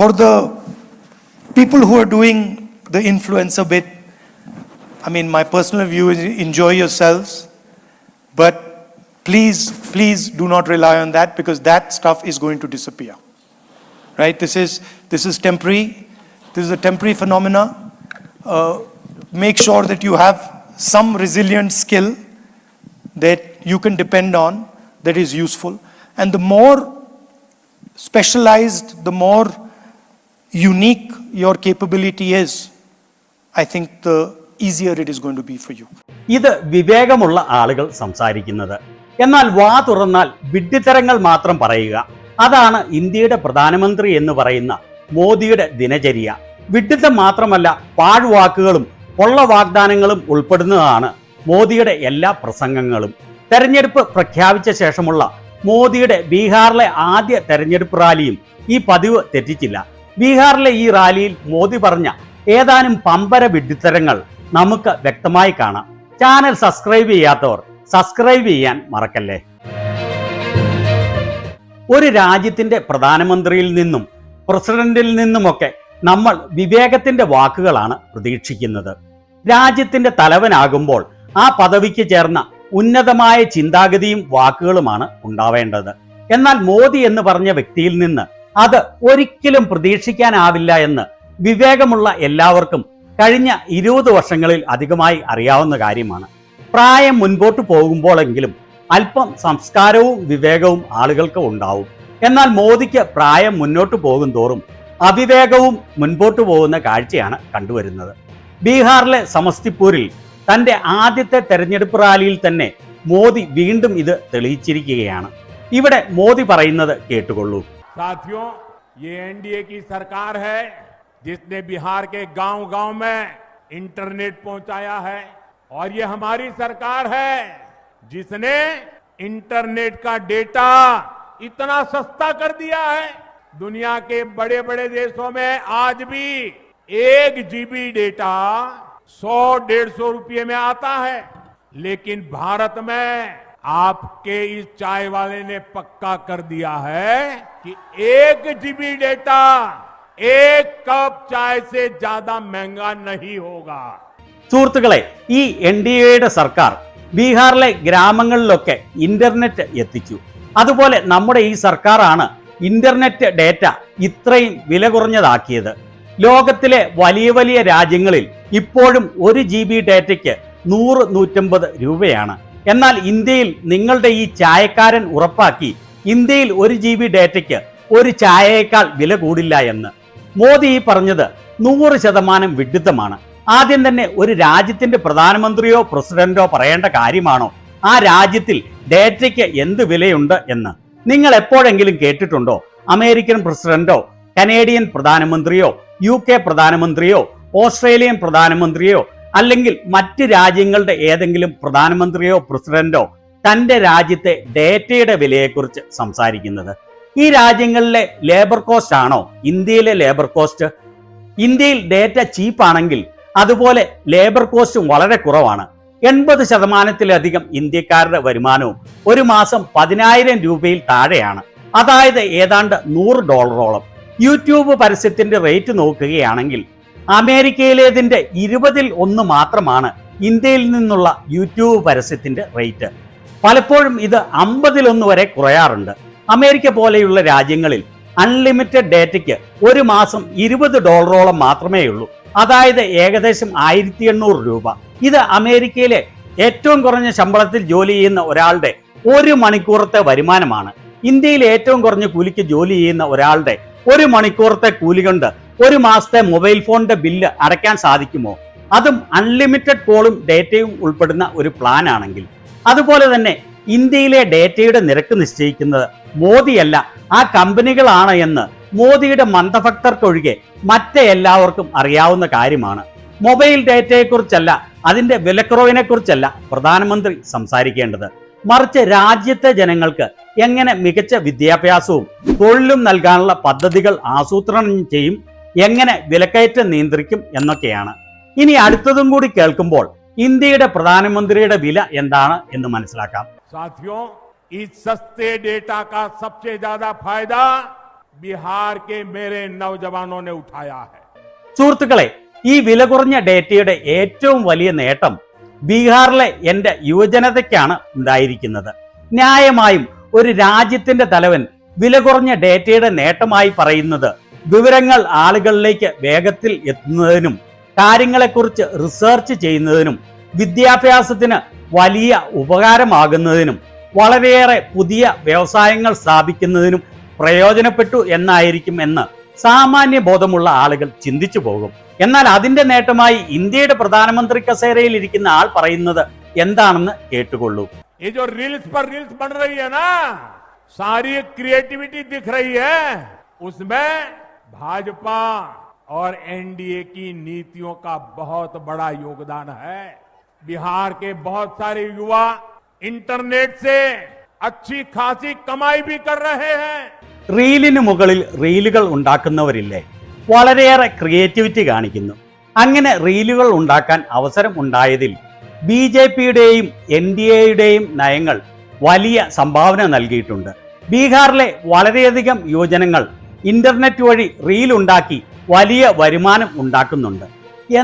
for the people who are doing the influencer bit, I mean, my personal view is enjoy yourselves, but please do not rely on that, because that stuff is going to disappear. Right? This is temporary. This is a temporary phenomena. Make sure that you have some resilient skill that you can depend on, that is useful. And the more specialized, the more unique your capability is, I think the easier it is going to be for you. ഇത് വിവേകമുള്ള ആളുകൾ സംസാരിക്കുന്നത്. എന്നാൽ വാ തുറന്നാൽ വിഡ്ഢിത്തരങ്ങൾ മാത്രം പറയുക, അതാണ് ഇന്ത്യയുടെ പ്രധാനമന്ത്രി എന്ന് പറയുന്ന മോദിയുടെ ദിനചര്യ. വിഡ്ഢിത്തം മാത്രമല്ല, പാഴ്വാക്കുകളും പൊള്ള വാഗ്ദാനങ്ങളും ഉൾപ്പെടുന്നതാണ് മോദിയുടെ എല്ലാ പ്രസംഗങ്ങളും. തെരഞ്ഞെടുപ്പ് പ്രഖ്യാപിച്ച ശേഷമുള്ള മോദിയുടെ ബീഹാറിലെ ആദ്യ തെരഞ്ഞെടുപ്പ് റാലിയും ഈ പതിവ് തെറ്റിച്ചില്ല. ബീഹാറിലെ ഈ റാലിയിൽ മോദി പറഞ്ഞ ഏതാനും പമ്പര വിഡ്ഢിത്തരങ്ങൾ നമുക്ക് വ്യക്തമായി കാണാം. ചാനൽ സബ്സ്ക്രൈബ് ചെയ്യാത്തവർ സബ്സ്ക്രൈബ് ചെയ്യാൻ മറക്കല്ലേ. ഒരു രാജ്യത്തിന്റെ പ്രധാനമന്ത്രിയിൽ നിന്നും പ്രസിഡന്റിൽ നിന്നുമൊക്കെ നമ്മൾ വിവേകത്തിന്റെ വാക്കുകളാണ് പ്രതീക്ഷിക്കുന്നത്. രാജ്യത്തിന്റെ തലവനാകുമ്പോൾ ആ പദവിക്ക് ചേർന്ന ഉന്നതമായ ചിന്താഗതിയും വാക്കുകളുമാണ് ഉണ്ടാവേണ്ടത്. എന്നാൽ മോദി എന്ന് പറഞ്ഞ വ്യക്തിയിൽ നിന്ന് അത് ഒരിക്കലും പ്രതീക്ഷിക്കാനാവില്ല എന്ന് വിവേകമുള്ള എല്ലാവർക്കും കഴിഞ്ഞ 20 വർഷങ്ങളിൽ അധികമായി അറിയാവുന്ന കാര്യമാണ്. പ്രായം മുൻപോട്ട് പോകുമ്പോഴെങ്കിലും അല്പം സംസ്കാരവും വിവേകവും ആളുകൾക്ക് ഉണ്ടാവും. എന്നാൽ മോദിക്ക് പ്രായം മുന്നോട്ട് പോകും തോറും അവിവേകവും മുൻപോട്ട് പോകുന്ന കാഴ്ചയാണ് കണ്ടുവരുന്നത്. ബീഹാറിലെ സമസ്തിപൂരിൽ തന്റെ ആദ്യത്തെ തെരഞ്ഞെടുപ്പ് റാലിയിൽ തന്നെ മോദി വീണ്ടും ഇത് തെളിയിച്ചിരിക്കുകയാണ്. ഇവിടെ മോദി പറയുന്നത് കേട്ടുകൊള്ളൂ. साथियों, ये एनडीए की सरकार है जिसने बिहार के गांव-गांव में इंटरनेट पहुंचाया है, और ये हमारी सरकार है जिसने इंटरनेट का डेटा इतना सस्ता कर दिया है. दुनिया के बड़े-बड़े देशों में आज भी 1 GB डेटा 100-150 रुपये में आता है, लेकिन भारत में आपके इस चाय वाले ने पक्का कर दिया है कि 1 GB डेटा 1 कप चाय से ज्यादा महंगा नहीं होगा. സുഹൃത്തുക്കളെ, ഈ NDAയുടെ സർക്കാർ ബീഹാറിലെ ഗ്രാമങ്ങളിലൊക്കെ ഇന്റർനെറ്റ് എത്തിച്ചു. അതുപോലെ നമ്മുടെ ഈ സർക്കാരാണ് ഇന്റർനെറ്റ് ഡേറ്റ ഇത്രയും വില കുറഞ്ഞതാക്കിയത്. ലോകത്തിലെ വലിയ വലിയ രാജ്യങ്ങളിൽ ഇപ്പോഴും 1 GB ഡേറ്റയ്ക്ക് 100-150 രൂപയാണ്. എന്നാൽ ഇന്ത്യയിൽ നിങ്ങളുടെ ഈ ചായക്കാരൻ ഉറപ്പാക്കി ഇന്ത്യയിൽ 1 GB ഡേറ്റയ്ക്ക് ഒരു ചായയേക്കാൾ വില കൂടില്ല എന്ന്. മോദി ഈ പറഞ്ഞത് 100% വിഡ്ഢിത്തമാണ്. ആദ്യം തന്നെ ഒരു രാജ്യത്തിന്റെ പ്രധാനമന്ത്രിയോ പ്രസിഡന്റോ പറയേണ്ട കാര്യമാണോ ആ രാജ്യത്തിൽ ഡേറ്റയ്ക്ക് എന്ത് വിലയുണ്ട് എന്ന്? നിങ്ങൾ എപ്പോഴെങ്കിലും കേട്ടിട്ടുണ്ടോ അമേരിക്കൻ പ്രസിഡന്റോ കനേഡിയൻ പ്രധാനമന്ത്രിയോ UK പ്രധാനമന്ത്രിയോ ഓസ്ട്രേലിയൻ പ്രധാനമന്ത്രിയോ അല്ലെങ്കിൽ മറ്റ് രാജ്യങ്ങളുടെ ഏതെങ്കിലും പ്രധാനമന്ത്രിയോ പ്രസിഡന്റോ തന്റെ രാജ്യത്തെ ഡേറ്റയുടെ വിലയെക്കുറിച്ച് സംസാരിക്കുന്നത്? ഈ രാജ്യങ്ങളിലെ ലേബർ കോസ്റ്റ് ആണോ ഇന്ത്യയിലെ ലേബർ കോസ്റ്റ്? ഇന്ത്യയിൽ ഡേറ്റ ചീപ്പാണെങ്കിൽ അതുപോലെ ലേബർ കോസ്റ്റും വളരെ കുറവാണ്. 80%-ലധികം ഇന്ത്യക്കാരുടെ വരുമാനവും ഒരു മാസം 10,000 രൂപയിൽ താഴെയാണ്. അതായത് ഏതാണ്ട് $100. യൂട്യൂബ് പരസ്യത്തിന്റെ റേറ്റ് നോക്കുകയാണെങ്കിൽ അമേരിക്കയിലേതിന്റെ 20-1 മാത്രമാണ് ഇന്ത്യയിൽ നിന്നുള്ള യൂട്യൂബ് പരസ്യത്തിന്റെ റേറ്റ്. പലപ്പോഴും ഇത് 50-1 വരെ കുറയാറുണ്ട്. അമേരിക്ക പോലെയുള്ള രാജ്യങ്ങളിൽ അൺലിമിറ്റഡ് ഡേറ്റയ്ക്ക് ഒരു മാസം $20 മാത്രമേ ഉള്ളൂ. അതായത് ഏകദേശം 1,800 രൂപ. ഇത് അമേരിക്കയിലെ ഏറ്റവും കുറഞ്ഞ ശമ്പളത്തിൽ ജോലി ചെയ്യുന്ന ഒരാളുടെ 1 മണിക്കൂറത്തെ വരുമാനമാണ്. ഇന്ത്യയിൽ ഏറ്റവും കുറഞ്ഞ കൂലിക്ക് ജോലി ചെയ്യുന്ന ഒരാളുടെ 1 മണിക്കൂറത്തെ കൂലി കൊണ്ട് ഒരു മാസത്തെ മൊബൈൽ ഫോണിന്റെ ബില്ല് അടയ്ക്കാൻ സാധിക്കുമോ? അതും അൺലിമിറ്റഡ് കോളും ഡേറ്റയും ഉൾപ്പെടുന്ന ഒരു പ്ലാൻ ആണെങ്കിൽ. അതുപോലെ തന്നെ ഇന്ത്യയിലെ ഡേറ്റയുടെ നിരക്ക് നിശ്ചയിക്കുന്നത് മോദിയല്ല, ആ കമ്പനികളാണ് എന്ന് മോദിയുടെ മന്ദഭക്തർക്കൊഴികെ മറ്റെല്ലാവർക്കും അറിയാവുന്ന കാര്യമാണ്. മൊബൈൽ ഡേറ്റയെക്കുറിച്ചല്ല, അതിന്റെ വിലക്കുറവിനെക്കുറിച്ചല്ല പ്രധാനമന്ത്രി സംസാരിക്കേണ്ടത്. മറിച്ച് രാജ്യത്തെ ജനങ്ങൾക്ക് എങ്ങനെ മികച്ച വിദ്യാഭ്യാസവും തൊഴിലും നൽകാനുള്ള പദ്ധതികൾ ആസൂത്രണം ചെയ്യും, എങ്ങനെ വിലക്കയറ്റം നിയന്ത്രിക്കും എന്നൊക്കെയാണ്. ഇനി അടുത്തതും കൂടി കേൾക്കുമ്പോൾ ഇന്ത്യയുടെ പ്രധാനമന്ത്രിയുടെ വില എന്താണ് എന്ന് മനസ്സിലാക്കാം. साथियों, इस सस्ते डेटा का सबसे ज्यादा फायदा बिहार के मेरे नौजवानों ने उठाया है। സുഹൃത്തുക്കളെ, ഈ വില കുറഞ്ഞ ഡേറ്റയുടെ ഏറ്റവും വലിയ നേട്ടം ബീഹാറിലെ എൻ്റെ യുവജനതയ്ക്കാണ് ഉണ്ടായിരിക്കുന്നത്. ന്യായമായും ഒരു രാജ്യത്തിന്റെ തലവൻ വില കുറഞ്ഞ ഡേറ്റയുടെ നേട്ടമായി പറയുന്നത് വിവരങ്ങൾ ആളുകളിലേക്ക് വേഗത്തിൽ എത്തുന്നതിനും കാര്യങ്ങളെക്കുറിച്ച് റിസർച്ച് ചെയ്യുന്നതിനും വിദ്യാഭ്യാസത്തിന് വലിയ ഉപകാരമാകുന്നതിനും വളരെയേറെ പുതിയ വ്യവസായങ്ങൾ സ്ഥാപിക്കുന്നതിനും പ്രയോജനപ്പെട്ടു എന്നായിരിക്കും എന്ന് സാമാന്യ ബോധമുള്ള ആളുകൾ ചിന്തിച്ചു പോകും. എന്നാൽ അതിന്റെ നേട്ടമായി ഇന്ത്യയുടെ പ്രധാനമന്ത്രി കസേരയിൽ ഇരിക്കുന്ന ആൾ പറയുന്നത് എന്താണെന്ന് കേട്ടുകൊള്ളൂ. ये जो रील्स पर रील्स बन रही है ना, सारी क्रिएटिविटी दिख रही है, उसमें भाजपा और एनडीए की नीतियों का बहुत बड़ा योगदान है। बिहार के बहुत सारे युवा इंटरनेट से अच्छी खासी कमाई भी कर रहे हैं. റീലിന് മുകളിൽ റീലുകൾ ഉണ്ടാക്കുന്നവരില്ലേ, വളരെയേറെ ക്രിയേറ്റിവിറ്റി കാണിക്കുന്നു. അങ്ങനെ റീലുകൾ ഉണ്ടാക്കാൻ അവസരം ഉണ്ടായതിൽ BJPയുടെയും NDAയുടെയും നയങ്ങൾ വലിയ സംഭാവന നൽകിയിട്ടുണ്ട്. ബീഹാറിലെ വളരെയധികം യുവജനങ്ങൾ ഇന്റർനെറ്റ് വഴി റീൽ ഉണ്ടാക്കി വലിയ വരുമാനം ഉണ്ടാക്കുന്നുണ്ട്.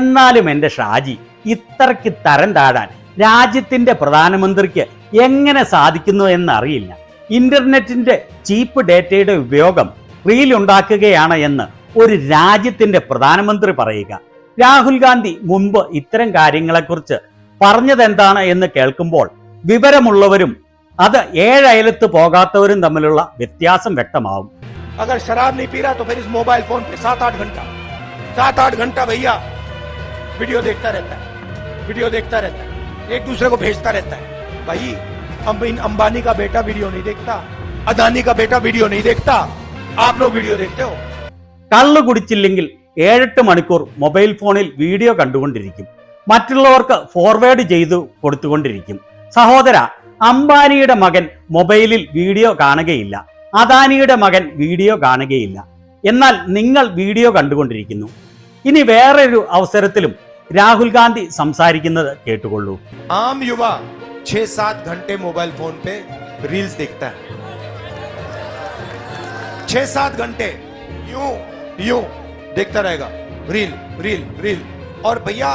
എന്നാലും എൻ്റെ ഷാജി, ഇത്രയ്ക്ക് തരം താഴാൻ രാജ്യത്തിന്റെ പ്രധാനമന്ത്രിക്ക് എങ്ങനെ സാധിക്കുന്നു എന്നറിയില്ല. ഇന്റർനെറ്റിന്റെ ചീപ്പ് ഡേറ്റയുടെ ഉപയോഗം റീൽ ഉണ്ടാക്കുകയാണ് എന്ന് ഒരു രാജ്യത്തിന്റെ പ്രധാനമന്ത്രി പറയുക. രാഹുൽ ഗാന്ധി മുൻപ് ഇത്തരം കാര്യങ്ങളെക്കുറിച്ച് പറഞ്ഞതെന്താണ് എന്ന് കേൾക്കുമ്പോൾ വിവരമുള്ളവരും അത് ഏഴയലത്ത് പോകാത്തവരും തമ്മിലുള്ള വ്യത്യാസം വ്യക്തമാവും. अगर शराब नहीं पी रहा तो फिर इस मोबाइल फोन पे 7-8 घंटा भैया वीडियो देखता रहता है, एक दूसरे को भेजता रहता है. भाई अंबानी का बेटा वीडियो नहीं देखता, अदानी का बेटा वीडियो नहीं देखता, आप लोग वीडियो देखते हो. കള്ളു കുടിച്ചില്ലെങ്കിൽ 7-8 മണിക്കൂർ മൊബൈൽ ഫോണിൽ വീഡിയോ കണ്ടുകൊണ്ടിരിക്കും, മറ്റുള്ളവർക്ക് ഫോർവേഡ് ചെയ്തു കൊടുത്തുകൊണ്ടിരിക്കും. സഹോദര, അംബാനിയുടെ മകൻ മൊബൈലിൽ വീഡിയോ കാണുകയില്ല, അദാനിയുടെ മകൻ വീഡിയോ കാണുകയില്ല, എന്നാൽ നിങ്ങൾ വീഡിയോ കണ്ടുകൊണ്ടിരിക്കുന്നു. ഇനി വേറൊരു അവസരത്തിലും രാഹുൽ ഗാന്ധി സംസാരിക്കുന്നത് കേട്ടുകൊള്ളൂ. आम युवा 6-7 घंटे मोबाइल फोन पे रील्स देखता है, 6-7 घंटे यूं देखता रहेगा, रील. और भैया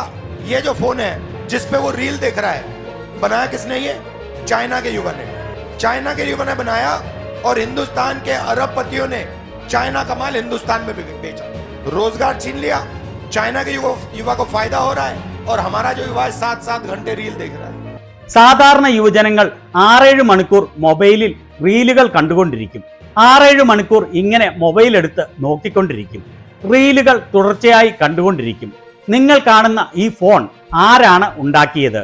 ये जो फोन है जिस पे वो रील देख रहा है, बनाया किसने? ये चाइना के युवा ने बनाया. और हिंदुस्तान के अरबपतियों ने चाइना का माल हिंदुस्तान में बेचा, रोजगार छीन लिया. चाइना के युवा को फायदा हो रहा है और हमारा जो युवा 7-7 घंटे रील देख रहा है. സാധാരണ യുവജനങ്ങൾ 6-7 മണിക്കൂർ മൊബൈലിൽ റീലുകൾ കണ്ടുകൊണ്ടിരിക്കും. 6-7 മണിക്കൂർ ഇങ്ങനെ മൊബൈൽ എടുത്ത് നോക്കിക്കൊണ്ടിരിക്കും, റീലുകൾ തുടർച്ചയായി കണ്ടുകൊണ്ടിരിക്കും. നിങ്ങൾ കാണുന്ന ഈ ഫോൺ ആരാണ് ഉണ്ടാക്കിയത്?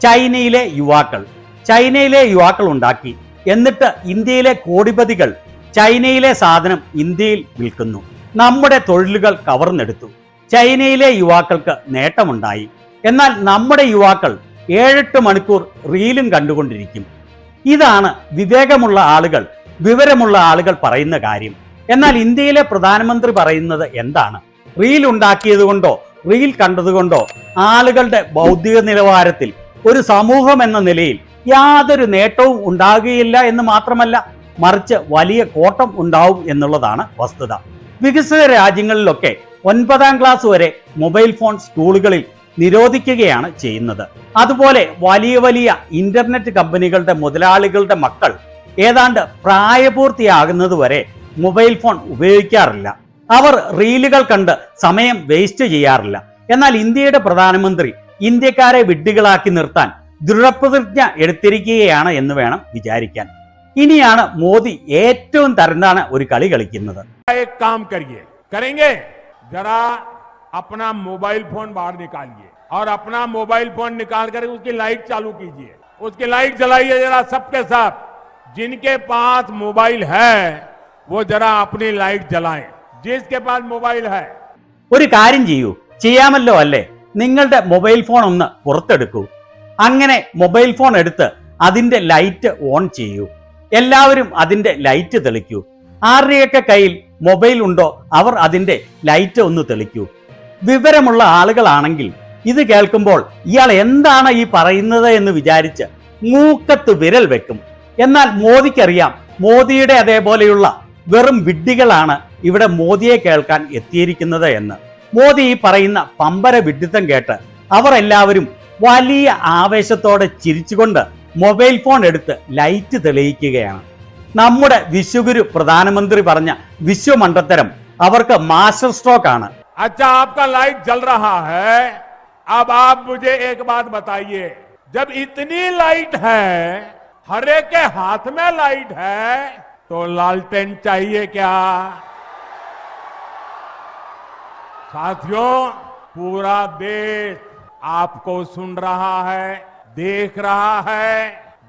ചൈനയിലെ യുവാക്കൾ ഉണ്ടാക്കി. എന്നിട്ട് ഇന്ത്യയിലെ കോടിപതികൾ ചൈനയിലെ സാധനം ഇന്ത്യയിൽ വിൽക്കുന്നു. നമ്മുടെ തൊഴിലുകൾ കവർന്നെടുത്തു. ചൈനയിലെ യുവാക്കൾക്ക് നേട്ടമുണ്ടായി. എന്നാൽ നമ്മുടെ യുവാക്കൾ 7-8 മണിക്കൂർ റീലും കണ്ടുകൊണ്ടിരിക്കും. ഇതാണ് വിവേകമുള്ള ആളുകൾ, വിവരമുള്ള ആളുകൾ പറയുന്ന കാര്യം. എന്നാൽ ഇന്ത്യയിലെ പ്രധാനമന്ത്രി പറയുന്നത് എന്താണ്? റീൽ ഉണ്ടാക്കിയത് കൊണ്ടോ റീൽ കണ്ടതുകൊണ്ടോ ആളുകളുടെ ബൗദ്ധിക നിലവാരത്തിൽ ഒരു സമൂഹം എന്ന നിലയിൽ യാതൊരു നേട്ടവും ഉണ്ടാകുകയില്ല എന്ന് മാത്രമല്ല, മറിച്ച് വലിയ കോട്ടം ഉണ്ടാവും എന്നുള്ളതാണ് വസ്തുത. വികസിത രാജ്യങ്ങളിലൊക്കെ 9ാം ക്ലാസ് വരെ മൊബൈൽ ഫോൺ സ്കൂളുകളിൽ നിരോധിക്കുകയാണ് ചെയ്യുന്നത്. അതുപോലെ വലിയ ഇന്റർനെറ്റ് കമ്പനികളുടെ മുതലാളികളുടെ മക്കൾ ഏതാണ്ട് പ്രായപൂർത്തിയാകുന്നത് വരെ മൊബൈൽ ഫോൺ ഉപയോഗിക്കാറില്ല. അവർ റീലുകൾ കണ്ട് സമയം വേസ്റ്റ് ചെയ്യാറില്ല. എന്നാൽ ഇന്ത്യയുടെ പ്രധാനമന്ത്രി ഇന്ത്യക്കാരെ വിഡ്ഢികളാക്കി നിർത്താൻ ദൃഢപ്രതിജ്ഞ എടുത്തിരിക്കുകയാണ് എന്ന് വേണം വിചാരിക്കാൻ. ഇനിയാണ് മോദി ഏറ്റവും തരംതാണ ഒരു കളി കളിക്കുന്നത്. एक काम करेंगे, जरा अपना मोबाइल फोन बाहर निकालिए और अपना मोबाइल फोन निकाल कर उसकी लाइट चालू कीजिए, उसकी लाइट जलाइए जरा सबके सब. जिनके पास मोबाइल है वो जरा अपनी लाइट जलाएं, जिसके पास मोबाइल है. ഒരു കാര്യം ചെയ്യൂ, ചെയ്യാമല്ലോ അല്ലേ? നിങ്ങളുടെ മൊബൈൽ ഫോൺ ഒന്ന് പുറത്തെടുക്കൂ. അങ്ങനെ മൊബൈൽ ഫോൺ എടുത്ത് അതിന്റെ ലൈറ്റ് ഓൺ ചെയ്യൂ. എല്ലാവരും അതിന്റെ ലൈറ്റ് തെളിക്കൂ. ആരുടെയൊക്കെ കയ്യിൽ മൊബൈൽ ഉണ്ടോ അവർ അതിന്റെ ലൈറ്റ് ഒന്ന് തെളിക്കൂ. വിവരമുള്ള ആളുകളാണെങ്കിൽ ഇത് കേൾക്കുമ്പോൾ ഇയാൾ എന്താണ് ഈ പറയുന്നത് എന്ന് വിചാരിച്ച് മൂക്കത്ത് വിരൽ വെക്കും. എന്നാൽ മോദിക്കറിയാം, മോദിയുടെ അതേപോലെയുള്ള വെറും വിഡ്ഢികളാണ് ഇവിടെ മോദിയെ കേൾക്കാൻ എത്തിയിരിക്കുന്നത് എന്ന്. മോദി ഈ പറയുന്ന പമ്പര വിഡ്ഢിത്തം കേട്ട് അവർ എല്ലാവരും വലിയ ആവേശത്തോടെ ചിരിച്ചുകൊണ്ട് മൊബൈൽ ഫോൺ എടുത്ത് ലൈറ്റ് തെളിയിക്കുകയാണ്. നമ്മുടെ വിശ്വഗുരു പ്രധാനമന്ത്രി പറഞ്ഞ വിശ്വമണ്ടത്തരം അവർക്ക് മാസ്റ്റർ സ്ട്രോക്ക് ആണ്. अच्छा, आपका लाइट जल रहा है, अब आप मुझे एक बात बताइए, जब इतनी लाइट है, हर एक के हाथ में लाइट है, तो लालटेन चाहिए क्या? साथियों, पूरा देश आपको सुन रहा है, देख रहा है.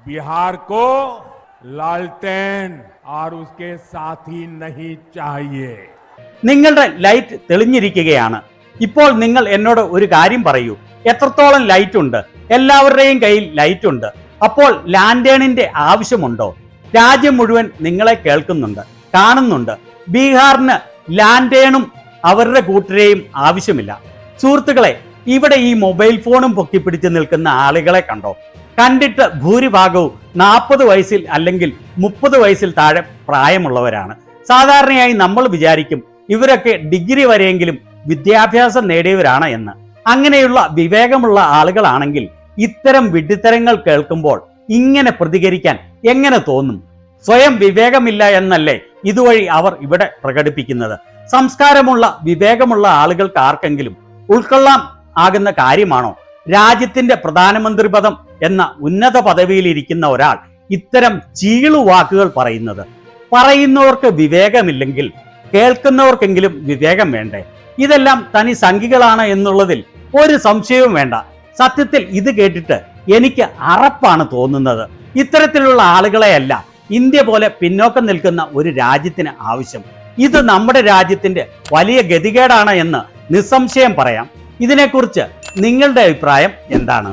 बिहार को लालटेन और उसके साथी नहीं चाहिए. നിങ്ങളുടെ ലൈറ്റ് തെളിഞ്ഞിരിക്കുകയാണ്. ഇപ്പോൾ നിങ്ങൾ എന്നോട് ഒരു കാര്യം പറയൂ, എത്രത്തോളം ലൈറ്റ് ഉണ്ട്? എല്ലാവരുടെയും കയ്യിൽ ലൈറ്റ് ഉണ്ട്. അപ്പോൾ ലാൻഡേണിന്റെ ആവശ്യമുണ്ടോ? രാജ്യം മുഴുവൻ നിങ്ങളെ കേൾക്കുന്നുണ്ട്, കാണുന്നുണ്ട്. ബീഹാറിന് ലാൻഡേണും അവരുടെ കൂട്ടരെയും ആവശ്യമില്ല. സുഹൃത്തുക്കളെ, ഇവിടെ ഈ മൊബൈൽ ഫോണും പൊക്കിപ്പിടിച്ച് നിൽക്കുന്ന ആളുകളെ കണ്ടോ? കണ്ടിട്ട് ഭൂരിഭാഗവും 40 വയസ്സിൽ അല്ലെങ്കിൽ 30 വയസ്സിൽ താഴെ പ്രായമുള്ളവരാണ്. സാധാരണയായി നമ്മൾ വിചാരിക്കും ഇവരൊക്കെ ഡിഗ്രി വരെയെങ്കിലും വിദ്യാഭ്യാസം നേടിയവരാണ് എന്ന്. അങ്ങനെയുള്ള വിവേകമുള്ള ആളുകളാണെങ്കിൽ ഇത്തരം വിഡ്ഢിത്തരങ്ങൾ കേൾക്കുമ്പോൾ ഇങ്ങനെ പ്രതികരിക്കാൻ എങ്ങനെ തോന്നും? സ്വയം വിവേകമില്ല എന്നല്ലേ ഇതുവഴി അവർ ഇവിടെ പ്രകടിപ്പിക്കുന്നത്? സംസ്കാരമുള്ള വിവേകമുള്ള ആളുകൾക്ക് ആർക്കെങ്കിലും ഉൾക്കൊള്ളാൻ ആകുന്ന കാര്യമാണോ രാജ്യത്തിന്റെ പ്രധാനമന്ത്രി പദം എന്ന ഉന്നത പദവിയിലിരിക്കുന്ന ഒരാൾ ഇത്തരം ചീളുവാക്കുകൾ പറയുന്നത്? പറയുന്നവർക്ക് വിവേകമില്ലെങ്കിൽ കേൾക്കുന്നവർക്കെങ്കിലും വിവേകം വേണ്ടേ? ഇതെല്ലാം തനി സംഘികളാണ് എന്നുള്ളതിൽ ഒരു സംശയവും വേണ്ട. സത്യത്തിൽ ഇത് കേട്ടിട്ട് എനിക്ക് അറപ്പാണ് തോന്നുന്നത്. ഇത്തരത്തിലുള്ള ആളുകളെയല്ല ഇന്ത്യ പോലെ പിന്നോക്കം നിൽക്കുന്ന ഒരു രാജ്യത്തിന് ആവശ്യം. ഇത് നമ്മുടെ രാജ്യത്തിന്റെ വലിയ ഗതികേടാണ് എന്ന് നിസ്സംശയം പറയാം. ഇതിനെക്കുറിച്ച് നിങ്ങളുടെ അഭിപ്രായം എന്താണ്?